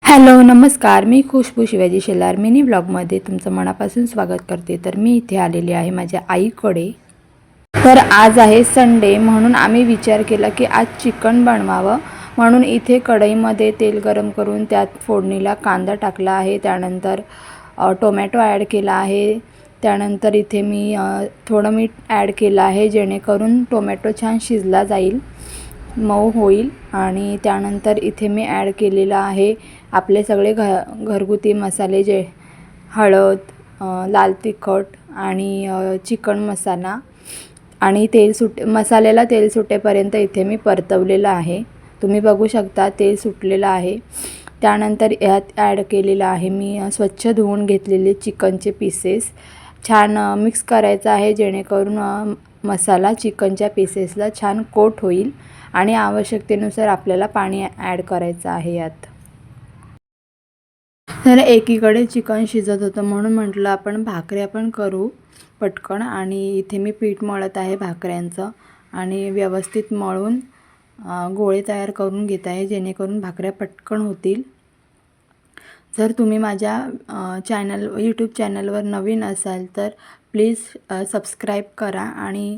Hello नमस्कार, मी Khushboo Shivaji Shelar mini ब्लॉगमध्ये तुमचं मनापासून स्वागत करते। तर मी इथे आलेली आहे माझ्या आईकडे। तर आज आहे संडे, म्हणून आम्ही विचार केला की आज चिकन बनवावं। म्हणून इथे कढईमध्ये तेल गरम करून त्यात फोडणीला कांदा टाकला आहे, त्यानंतर टोमॅटो ॲड केला आहे, त्यानंतर इथे मी थोडं मीठ ॲड केलं आहे जेणेकरून टोमॅटो छान शिजला जाईल, मऊ होईल। आणि त्यानंतर इथे मी ॲड केलेला आहे आपले सगळे घरगुती मसाले, जे हळद, लाल तिखट आणि चिकन मसाला, आणि मसाल्याला तेल सुटेपर्यंत इथे मी परतवलेलं आहे। तुम्ही बघू शकता तेल सुटलेलं आहे। त्यानंतर यात ॲड केलेलं आहे मी स्वच्छ धुवून घेतलेले चिकनचे पीसेस। छान मिक्स करायचं आहे जेणेकरून मसाला चिकनच्या पीसेसला छान कोट होईल, आणि आवश्यकतेनुसार आपल्याला पाणी ॲड करायचं आहे यात। तर एकीकडे चिकन शिजत होतं म्हणून म्हटलं आपण भाकऱ्या पण करू पटकन। आणि इथे मी पीठ मळत आहे भाकऱ्यांचं, आणि व्यवस्थित मळून गोळे तयार करून घेत आहे जेणेकरून भाकऱ्या पटकन होतील। जर तुम्ही माझ्या यूट्यूब चॅनलवर नवीन असाल तर प्लीज सबस्क्राईब करा, आणि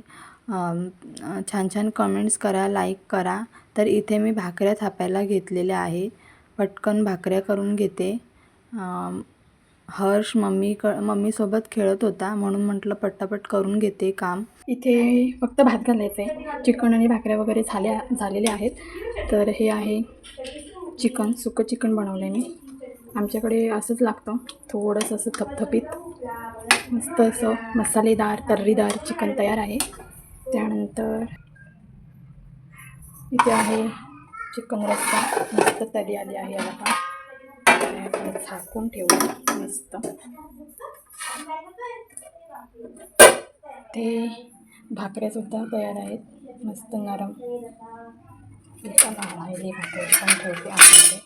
छान छान कमेंट्स करा, लाईक करा। तर इथे मी भाकऱ्या थापायला घेतलेल्या आहे, पटकन भाकऱ्या करून घेते। हर्ष मम्मीसोबत खेळत होता म्हणून म्हटलं पटापट करून घेते काम। इथे फक्त भात घालायचं आहे, चिकन आणि भाकऱ्या वगैरे झालेले आहेत। तर हे आहे चिकन, सुकं चिकन बनवलं आहे मी। आमच्याकडे असंच लागतं, थोडंसं असं थपथपीत, मस्त असं मसालेदार तर्रीदार चिकन तयार आहे। त्यानंतर इथे आहे चिकन रस्सा, मस्त तरी आली आहे याला, झाकून ठेवू मस्त। ते भाकऱ्यासुद्धा तयार आहेत, मस्त नरम। भाकरी पण ठेवते आतमध्ये।